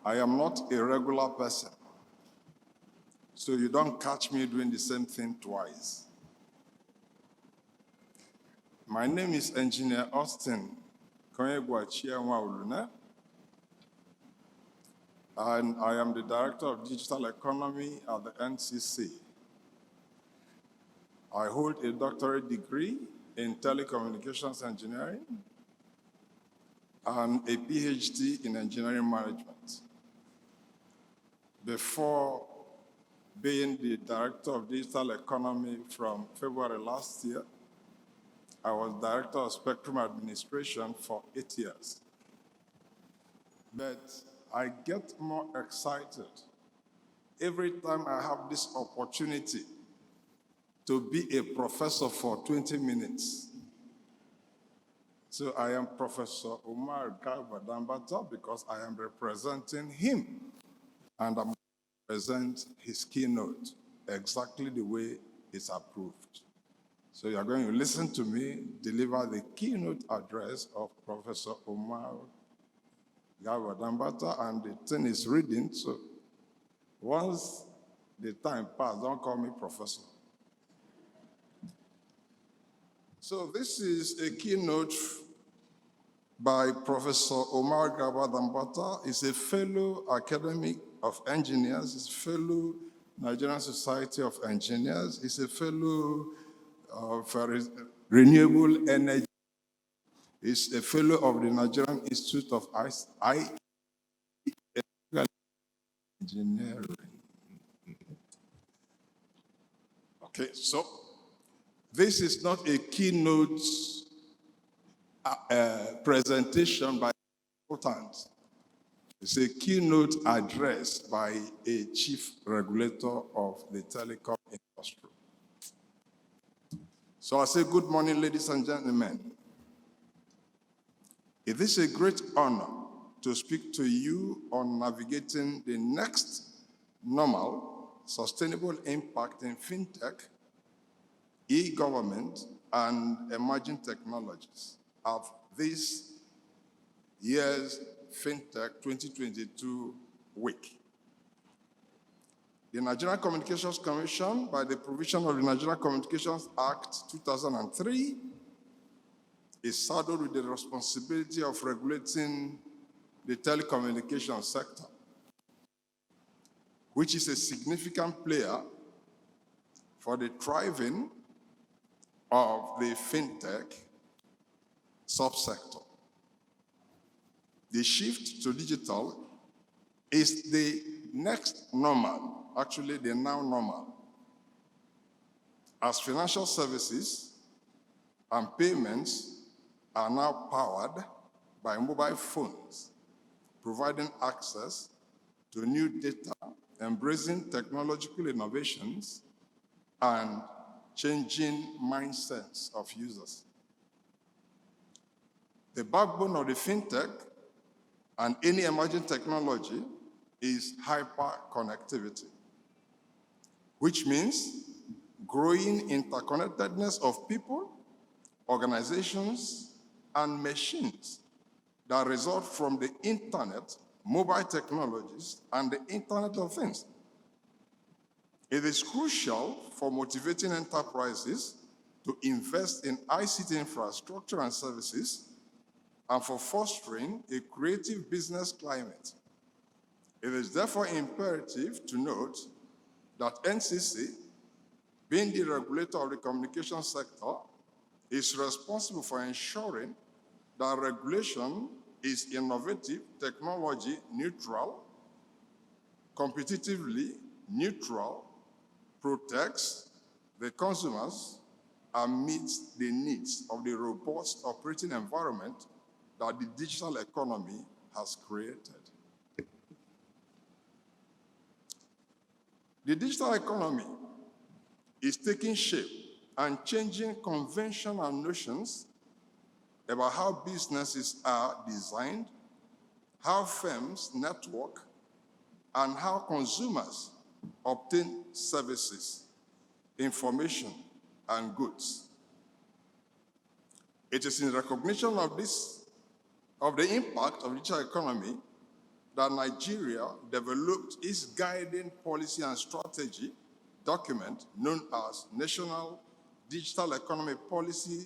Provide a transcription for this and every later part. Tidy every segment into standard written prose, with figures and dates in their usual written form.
I am not a regular person, so you don't catch me doing the same thing twice. My name is Engineer Austin Konyegwa, and I am the Director of Digital Economy at the NCC. I hold a doctorate degree in telecommunications engineering and a PhD in engineering management. Before being the Director of Digital Economy from February last year, I was Director of Spectrum Administration for 8 years. But I get more excited every time I have this opportunity to be a professor for 20 minutes. So I am Professor Umar Garba Dambata because I am representing him, and I'm going to present his keynote exactly the way it's approved. So you're going to listen to me deliver the keynote address of Professor Umar Garba Dambata, and the thing is reading, so once the time passes, don't call me professor. So this is a keynote by Professor Umar Garba Dambata. He's a fellow academic of engineers, he's a fellow Nigerian Society of Engineers, he's a fellow of renewable energy, he's a fellow of the Nigerian Institute of Engineering. Okay, so this is not a keynote presentation by consultants. It's a keynote address by a chief regulator of the telecom industry. So I say good morning, ladies and gentlemen. It is a great honor to speak to you on navigating the next normal, sustainable impact in fintech, e-government, and emerging technologies of this year's FinTech 2022 week. The Nigerian Communications Commission, by the provision of the Nigerian Communications Act 2003, is saddled with the responsibility of regulating the telecommunications sector, which is a significant player for the thriving of the fintech subsector. The shift to digital is the next normal, actually the now normal, as financial services and payments are now powered by mobile phones, providing access to new data, embracing technological innovations, and changing mindsets of users. The backbone of the fintech and any emerging technology is hyperconnectivity, which means growing interconnectedness of people, organizations, and machines that result from the internet, mobile technologies, and the Internet of Things. It is crucial for motivating enterprises to invest in ICT infrastructure and services, and for fostering a creative business climate. It is therefore imperative to note that NCC, being the regulator of the communication sector, is responsible for ensuring that regulation is innovative, technology neutral, competitively neutral, protects the consumers, and meets the needs of the robust operating environment that the digital economy has created. The digital economy is taking shape and changing conventional notions about how businesses are designed, how firms network, and how consumers obtain services, information, and goods. It is in recognition of this, of the impact of the digital economy, that Nigeria developed its guiding policy and strategy document known as National Digital Economy Policy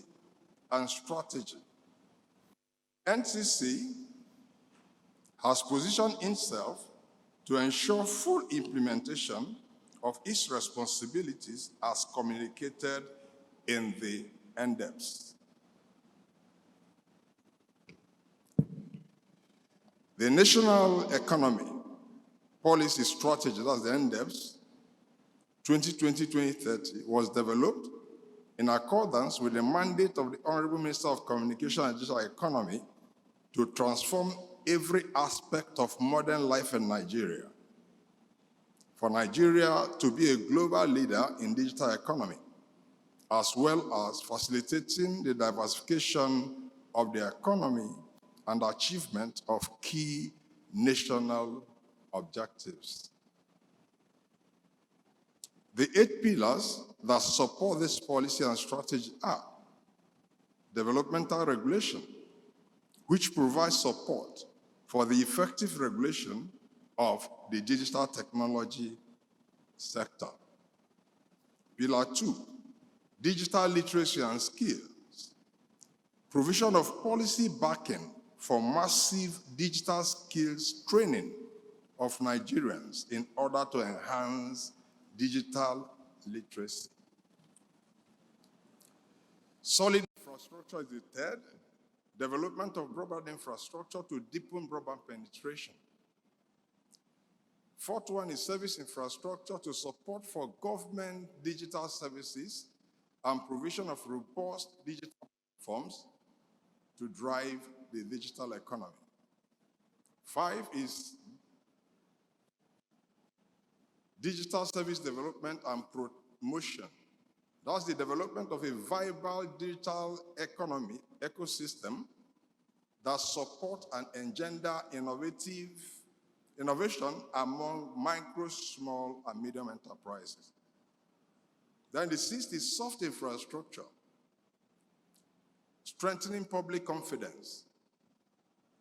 and Strategy. NCC has positioned itself to ensure full implementation of its responsibilities as communicated in the NDEPS. The National Economy Policy Strategy, that's the NDEPS, 2020-2030, was developed in accordance with the mandate of the Honorable Minister of Communication and Digital Economy to transform every aspect of modern life in Nigeria, for Nigeria to be a global leader in digital economy, as well as facilitating the diversification of the economy and achievement of key national objectives. The 8 pillars that support this policy and strategy are developmental regulation, which provides support for the effective regulation of the digital technology sector. Pillar 2, digital literacy and skills, provision of policy backing for massive digital skills training of Nigerians in order to enhance digital literacy. Solid infrastructure is the third, development of broadband infrastructure to deepen broadband penetration. Fourth one is service infrastructure to support for government digital services and provision of robust digital platforms to drive the digital economy. 5 is digital service development and promotion. That's the development of a viable digital economy ecosystem that supports and engender innovation among micro, small, and medium enterprises. Then the 6th is soft infrastructure, strengthening public confidence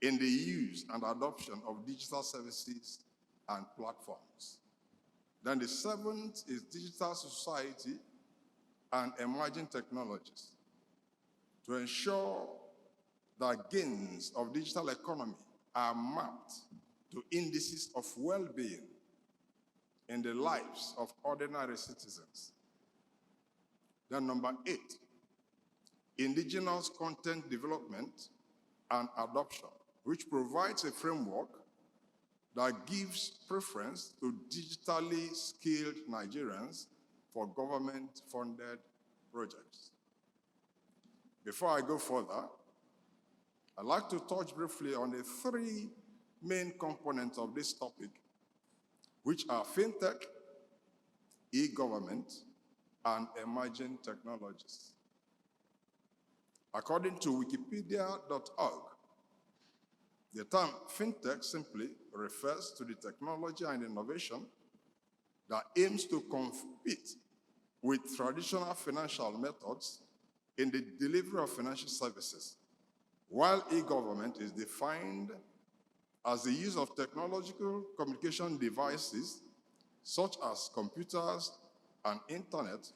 in the use and adoption of digital services and platforms. Then the 7th is digital society and emerging technologies to ensure that gains of digital economy are mapped to indices of well-being in the lives of ordinary citizens. Then number 8, indigenous content development and adoption, which provides a framework that gives preference to digitally skilled Nigerians for government-funded projects. Before I go further, I'd like to touch briefly on the 3 main components of this topic, which are fintech, e-government, and emerging technologies. According to wikipedia.org, the term fintech simply refers to the technology and innovation that aims to compete with traditional financial methods in the delivery of financial services, while e-government is defined as the use of technological communication devices such as computers and internet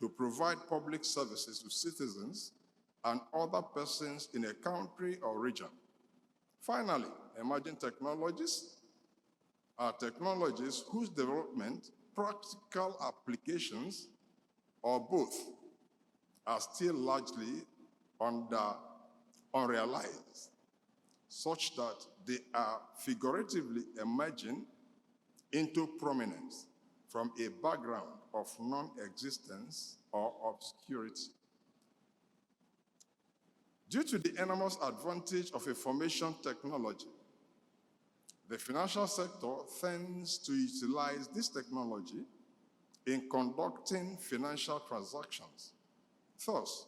to provide public services to citizens and other persons in a country or region. Finally, emerging technologies are technologies whose development, practical applications, or both, are still largely unrealized, such that they are figuratively emerging into prominence from a background of non-existence or obscurity. Due to the enormous advantage of information technology, the financial sector tends to utilize this technology in conducting financial transactions. Thus,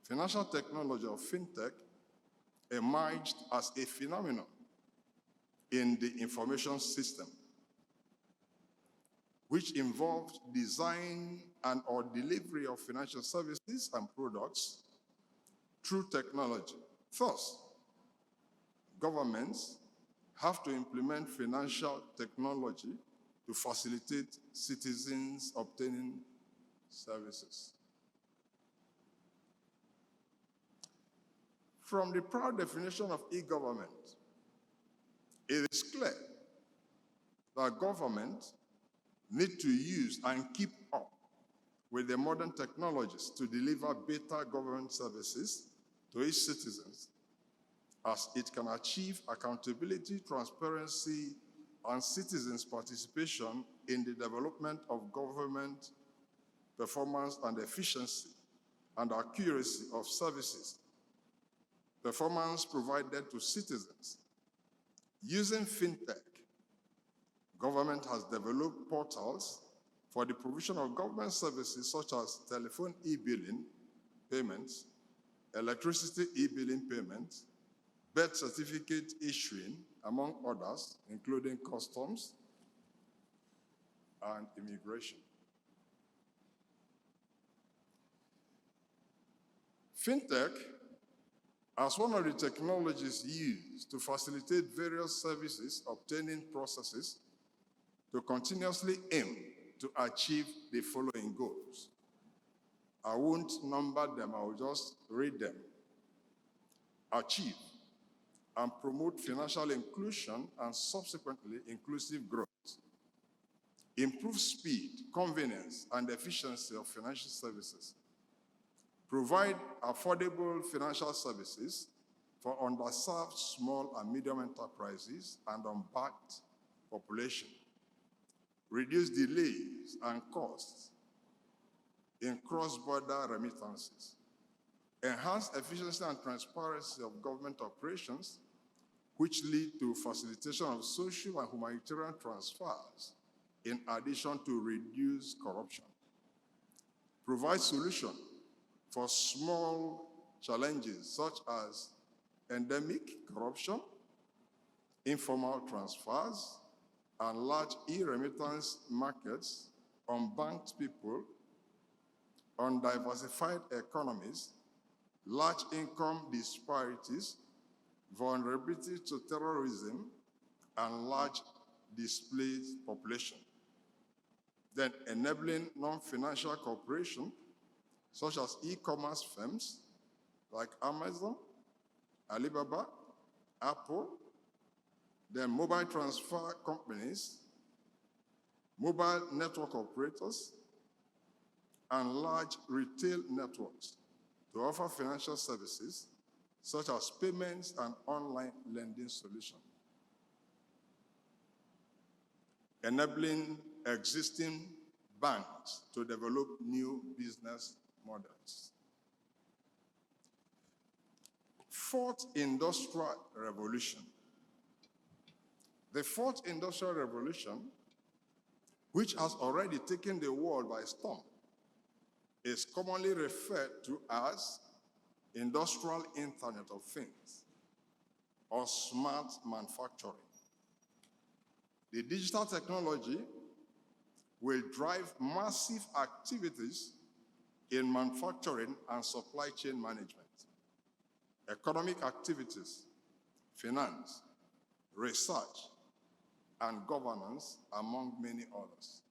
financial technology or fintech emerged as a phenomenon in the information system, which involved design and or delivery of financial services and products through technology. Thus, governments have to implement financial technology to facilitate citizens obtaining services. From the proud definition of e-government, it is clear that government need to use and keep up with the modern technologies to deliver better government services to its citizens, as it can achieve accountability, transparency, and citizens' participation in the development of government performance and efficiency and accuracy of services performance provided to citizens. Using fintech, government has developed portals for the provision of government services such as telephone e-billing payments, electricity e-billing payments, birth certificate issuing, among others, including customs and immigration. Fintech, as one of the technologies used to facilitate various services obtaining processes, to continuously aim to achieve the following goals. I won't number them, I will just read them. Achieve and promote financial inclusion and subsequently inclusive growth. Improve speed, convenience, and efficiency of financial services. Provide affordable financial services for underserved small and medium enterprises and unbanked population. Reduce delays and costs in cross-border remittances. Enhance efficiency and transparency of government operations, which lead to facilitation of social and humanitarian transfers, in addition to reduce corruption. Provide solutions for small challenges such as endemic corruption, informal transfers, and large e-remittance markets, unbanked people, undiversified economies, large income disparities, vulnerability to terrorism, and large displaced population. Then enabling non-financial cooperation, such as e-commerce firms like Amazon, Alibaba, Apple, then mobile transfer companies, mobile network operators, and large retail networks to offer financial services such as payments and online lending solutions. Enabling existing banks to develop new business models. Fourth Industrial Revolution. The fourth industrial revolution, which has already taken the world by storm, is commonly referred to as Industrial Internet of Things, or smart manufacturing. The digital technology will drive massive activities in manufacturing and supply chain management, economic activities, finance, research, and governance, among many others.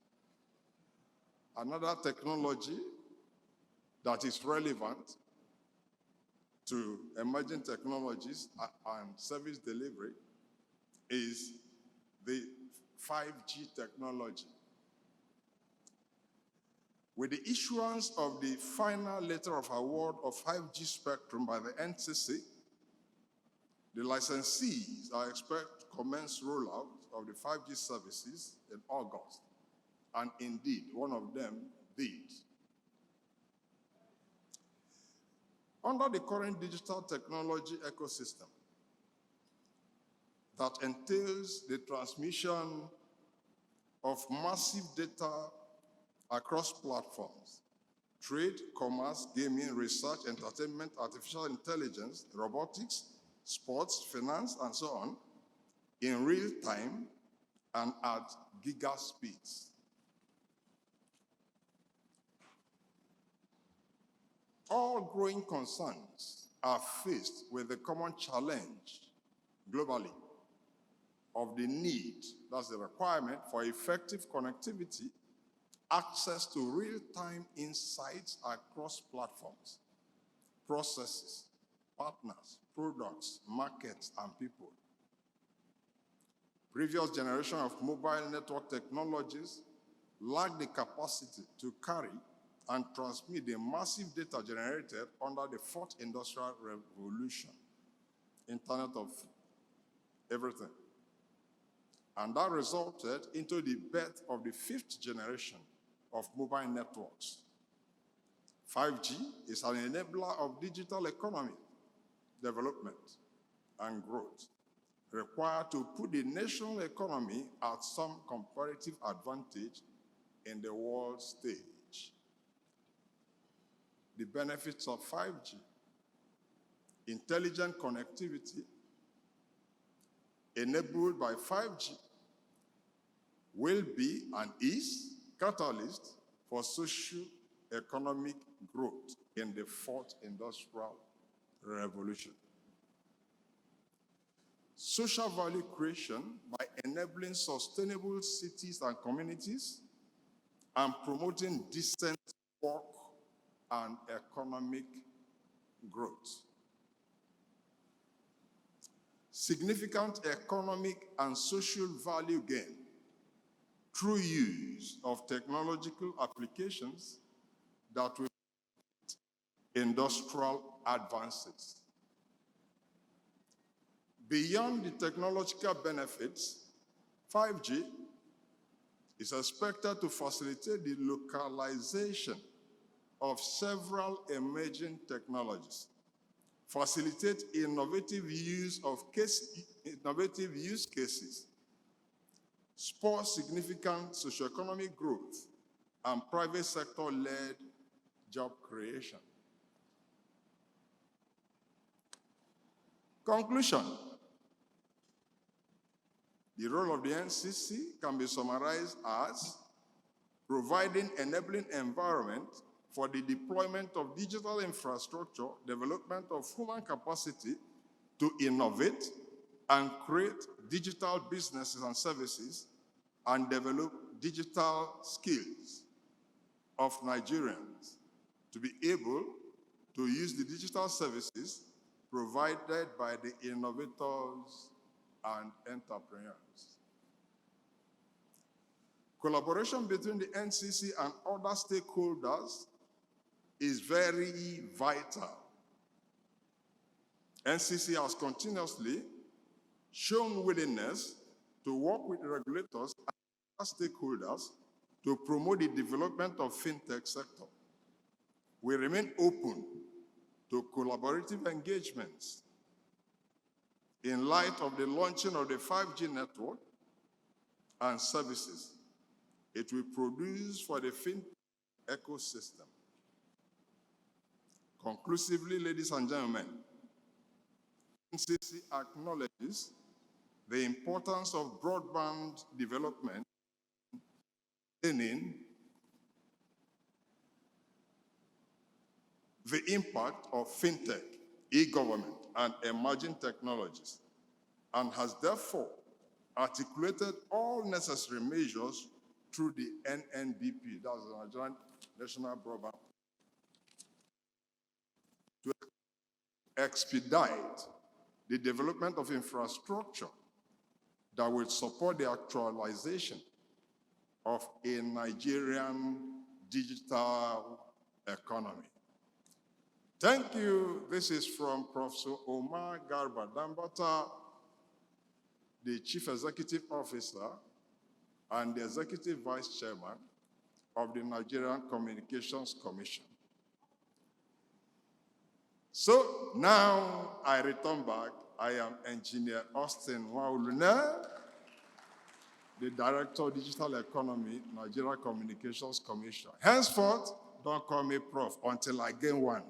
Another technology that is relevant to emerging technologies and service delivery is the 5G technology. With the issuance of the final letter of award of 5G spectrum by the NCC, the licensees are expected to commence rollout of the 5G services in August, and indeed, one of them did. Under the current digital technology ecosystem that entails the transmission of massive data across platforms, trade, commerce, gaming, research, entertainment, artificial intelligence, robotics, sports, finance, and so on, in real time and at giga speeds. All growing concerns are faced with a common challenge globally: of the need, that's the requirement for effective connectivity, access to real-time insights across platforms, processes, partners, products, markets, and people. Previous generation of mobile network technologies lacked the capacity to carry and transmit the massive data generated under the fourth industrial revolution, Internet of Everything. And that resulted into the birth of the fifth generation of mobile networks. 5G is an enabler of digital economy development and growth, required to put the national economy at some comparative advantage in the world stage. The benefits of 5G: intelligent connectivity enabled by 5G will be and is catalyst for socio-economic growth in the fourth industrial revolution. Social value creation by enabling sustainable cities and communities and promoting decent work and economic growth. Significant economic and social value gain through use of technological applications that will industrial advances. Beyond the technological benefits, 5G is expected to facilitate the localization of several emerging technologies, facilitate innovative use cases, spur significant socioeconomic growth, and private sector-led job creation. Conclusion. The role of the NCC can be summarized as providing enabling environment for the deployment of digital infrastructure, development of human capacity to innovate and create digital businesses and services, and develop digital skills of Nigerians to be able to use the digital services provided by the innovators and entrepreneurs. Collaboration between the NCC and other stakeholders is very vital. NCC has continuously shown willingness to work with regulators and other stakeholders to promote the development of fintech sector. We remain open to collaborative engagements in light of the launching of the 5G network and services it will produce for the fintech ecosystem. Conclusively, ladies and gentlemen, NCC acknowledges the importance of broadband development in the impact of fintech, e-government, and emerging technologies, and has therefore articulated all necessary measures through the NNBP, that's the Nigerian National Broadband, to expedite the development of infrastructure that will support the actualization of a Nigerian digital economy. Thank you. This is from Professor Omar Garba Dambata, the Chief Executive Officer and the Executive Vice Chairman of the Nigerian Communications Commission. So now I return back. I am Engineer Austin Nwaolune, the Director of Digital Economy, Nigeria Communications Commission. Henceforth, don't call me Prof until I gain one.